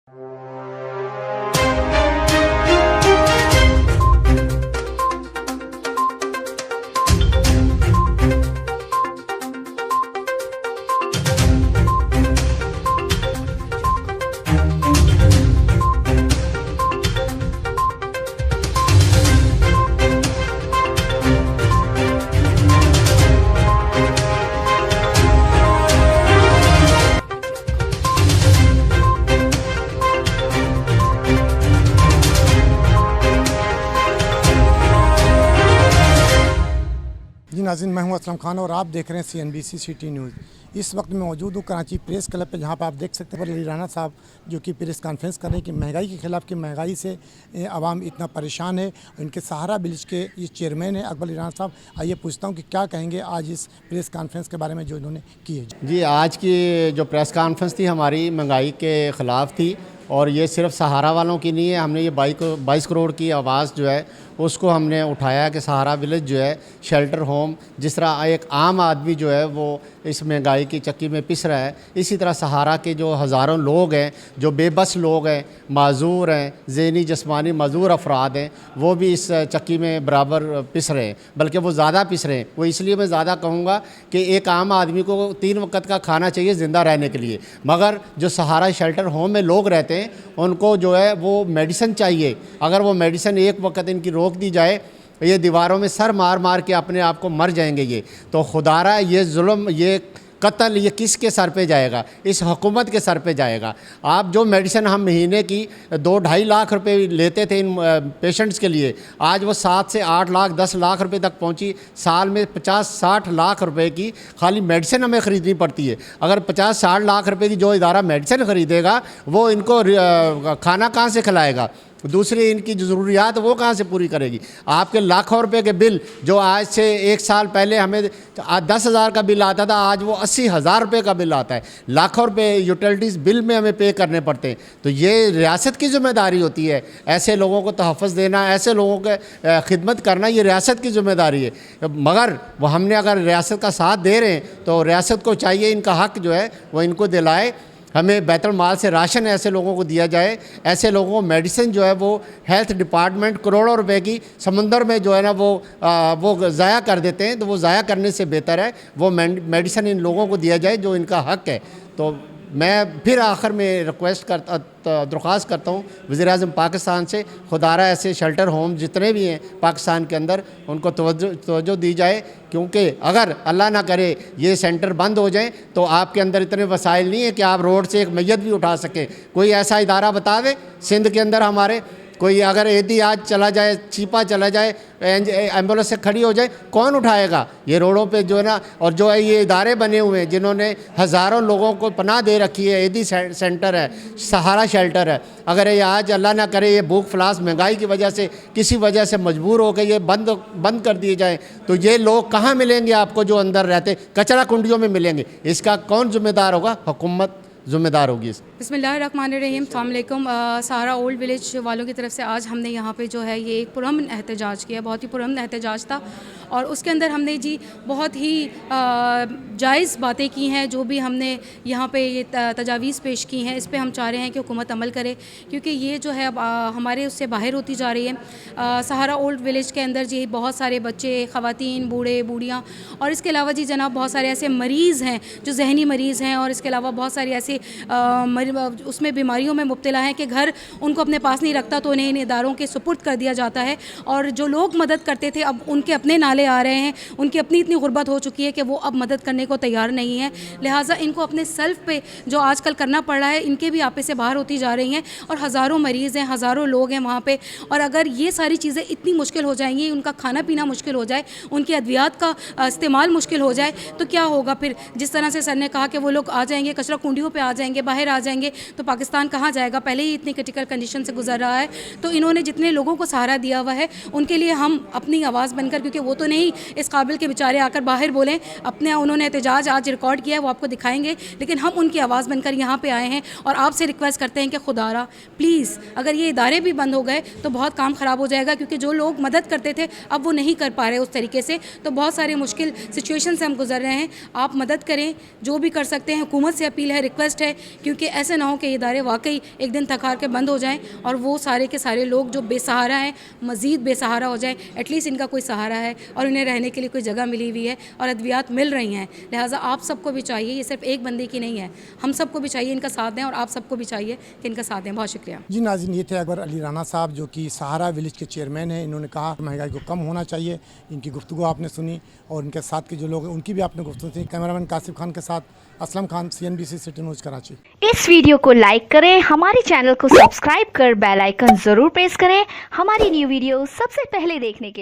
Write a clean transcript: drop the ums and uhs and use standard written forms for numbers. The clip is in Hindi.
जी नाज़रीन, मैं हूं असलम खान और आप देख रहे हैं CNBC सिटी न्यूज़। इस वक्त मैं मौजूद हूं कराची प्रेस क्लब पे, जहां पर आप देख सकते हैं अली राना साहब जो कि प्रेस कॉन्फ्रेंस कर रहे हैं कि महंगाई के ख़िलाफ़, कि महंगाई से आवाम इतना परेशान है। इनके सहारा विलेज के ये चेयरमैन है अकबर अली राना साहब। आइए पूछता हूँ कि क्या कहेंगे आज इस प्रेस कॉन्फ्रेंस के बारे में जो इन्होंने की है। जी, आज की जो प्रेस कॉन्फ्रेंस थी हमारी महंगाई के ख़िलाफ़ थी, और ये सिर्फ सहारा वालों की नहीं है। हमने ये 22 करोड़ की आवाज़ जो है उसको हमने उठाया कि सहारा विलेज जो है शेल्टर होम, जिस तरह एक आम आदमी जो है वो इस महंगाई की चक्की में पिस रहा है, इसी तरह सहारा के जो हज़ारों लोग हैं, जो बेबस लोग हैं, माजूर हैं, ज़हनी जिस्मानी माजूर अफराद हैं, वो भी इस चक्की में बराबर पिस रहे हैं, बल्कि वो ज़्यादा पिस रहे हैं। वो इसलिए मैं ज़्यादा कहूँगा कि एक आम आदमी को 3 वक्त का खाना चाहिए ज़िंदा रहने के लिए, मगर जो सहारा शेल्टर होम में लोग रहते हैं उनको जो है वो मेडिसिन चाहिए। अगर वो मेडिसिन एक वक्त इनकी रोक दी जाए, ये दीवारों में सर मार मार के अपने आप को मर जाएंगे। ये तो खुदारा ये जुल्म, ये कत्ल, ये किसके सर पे जाएगा? इस हुकूमत के सर पे जाएगा। आप जो मेडिसिन हम महीने की 2-2.5 लाख रुपए लेते थे इन पेशेंट्स के लिए, आज वो 7 से 8 लाख 10 लाख रुपए तक पहुंची। साल में 50-60 लाख रुपए की खाली मेडिसिन हमें ख़रीदनी पड़ती है। अगर 50-60 लाख रुपए की जो इदारा मेडिसिन ख़रीदेगा, वो इनको खाना कहाँ से खिलाएगा? दूसरी इनकी जो ज़रूरियात वो कहाँ से पूरी करेगी? आपके लाखों रुपए के बिल जो आज से 1 साल पहले हमें 10,000 का बिल आता था, आज वो 80,000 रुपये का बिल आता है। लाखों रुपए यूटिलिटीज़ बिल में हमें पे करने पड़ते हैं। तो ये रियासत की ज़िम्मेदारी होती है, ऐसे लोगों को तहफ़्फ़ुज़ देना, ऐसे लोगों के खिदमत करना, ये रियासत की ज़िम्मेदारी है। मगर वो हमने अगर रियासत का साथ दे रहे हैं तो रियासत को चाहिए इनका हक़ जो है वो इनको दिलाए। हमें बैतुल माल से राशन ऐसे लोगों को दिया जाए, ऐसे लोगों को मेडिसिन जो है वो हेल्थ डिपार्टमेंट करोड़ों रुपए की समुंदर में जो है ना वो ज़ाया कर देते हैं। तो वो ज़ाया करने से बेहतर है वो मेडिसिन इन लोगों को दिया जाए जो इनका हक़ है। तो मैं फिर आखिर में दरख्वास्त करता हूँ वज़ीर-ए-आज़म पाकिस्तान से, खुदारा ऐसे शेल्टर होम जितने भी हैं पाकिस्तान के अंदर, उनको तवज्जो दी जाए, क्योंकि अगर अल्लाह ना करे ये सेंटर बंद हो जाए तो आपके अंदर इतने वसाइल नहीं है कि आप रोड से एक मैयत भी उठा सकें। कोई ऐसा इदारा बता दे सिंध के अंदर हमारे, कोई अगर एदी आज चला जाए, चीपा चला जाए, एम्बुलेंस से खड़ी हो जाए, कौन उठाएगा? ये रोडों पे जो है ना, और जो है ये इदारे बने हुए हैं जिन्होंने हज़ारों लोगों को पनाह दे रखी है, एदी सेंटर है, सहारा शेल्टर है, अगर ये आज अल्लाह ना करे ये भूख फ्लास महंगाई की वजह से किसी वजह से मजबूर हो के ये बंद कर दिए जाए, तो ये लोग कहाँ मिलेंगे आपको जो अंदर रहते? कचरा कुंडियों में मिलेंगे। इसका कौन ज़िम्मेदार होगा? हुकूमत ज़िम्मेदार होगी। बिस्मिल्लाहिर्रहमानिर्रहीम। अस्सलाम वालेकुम। सहारा ओल्ड विलेज वालों की तरफ से आज हमने यहाँ पे जो है ये एक पुरअमन एहतजाज किया, बहुत ही पुरअमन एहतजाज था, और उसके अंदर हमने जी बहुत ही जायज़ बातें की हैं। जो भी हमने यहाँ पे ये तजावीज़ पेश की हैं, इस पे हम चाह रहे हैं कि हुकूमत अमल करे, क्योंकि ये जो है अब हमारे उससे बाहर होती जा रही है। सहारा ओल्ड विलेज के अंदर जी बहुत सारे बच्चे, ख़वातीन, बूढ़े बूढ़ियाँ, और इसके अलावा जी जनाब बहुत सारे ऐसे मरीज़ हैं जो जहनी मरीज़ हैं, और इसके अलावा बहुत सारे ऐसे उसमें बीमारियों में मुब्तला हैं कि घर उनको अपने पास नहीं रखता, तो उन्हें इन इदारों के सुपुर्द कर दिया जाता है। और जो लोग मदद करते थे अब उनके अपने नाले आ रहे हैं, उनकी अपनी इतनी गुर्बत हो चुकी है कि वो अब मदद करने को तैयार नहीं है। लिहाजा इनको अपने सेल्फ पे जो आजकल करना पड़ रहा है, इनके भी आपे से बाहर होती जा रही हैं, और हज़ारों मरीज़ हैं, हज़ारों लोग हैं वहाँ पे। और अगर ये सारी चीज़ें इतनी मुश्किल हो जाएंगी, उनका खाना पीना मुश्किल हो जाए, उनकी अद्वियात का इस्तेमाल मुश्किल हो जाए, तो क्या होगा फिर? जिस तरह से सर ने कहा कि वो लोग आ जाएंगे, कचरा कुंडियों पे आ जाएंगे, बाहर आ जाएंगे, तो पाकिस्तान कहाँ जाएगा? पहले ही इतनी क्रिटिकल कंडीशन से गुजर रहा है। तो इन्होंने जितने लोगों को सहारा दिया हुआ है उनके लिए हम अपनी आवाज़ बनकर, क्योंकि वो तो नहीं इस काबिल के बेचारे आकर बाहर बोलें, अपने उन्होंने एहतजाज आज रिकॉर्ड किया है, वो आपको दिखाएंगे, लेकिन हम उनकी आवाज़ बनकर यहाँ पे आए हैं और आपसे रिक्वेस्ट करते हैं कि खुदारा प्लीज़, अगर ये इदारे भी बंद हो गए तो बहुत काम ख़राब हो जाएगा, क्योंकि जो लोग मदद करते थे अब वो नहीं कर पा रहे उस तरीके से। तो बहुत सारे मुश्किल सिचुएशन से हम गुजर रहे हैं। आप मदद करें, जो भी कर सकते हैं। हुकूमत से अपील है, रिक्वेस्ट रिक्वेस्ट है, क्योंकि ऐसे ना हो कि इदारे वाकई एक दिन थक हार के बंद हो जाएं और वो सारे के सारे लोग जो बेसहारा हैं मज़ीद बेसहारा हो जाएं। एटलीस्ट इनका कोई सहारा है और इन्हें रहने के लिए कोई जगह मिली हुई है और अद्वियात मिल रही हैं। लिहाजा आप सबको भी चाहिए, ये सिर्फ एक बंदे की नहीं है, हम सबको भी चाहिए इनका साथ दें और आप सबको भी चाहिए कि इनका साथ दें। बहुत शुक्रिया जी नाज़रीन, ये थे अकबर अली राना साहब जो कि सहारा विलेज के चेयरमैन हैं। इन्होंने कहा महंगाई को कम होना चाहिए। इनकी गुफ्तगू आपने सुनी और इनके साथ के जो लोग हैं उनकी भी आपने गुफ्तगू सुनी। कैमरामैन कासिफ खान के साथ Aslam Khan, CNBC city news Karachi. इस वीडियो को लाइक करें, हमारे चैनल को सब्सक्राइब कर बेल आइकन जरूर प्रेस करें हमारी न्यू वीडियो सबसे पहले देखने के लिए।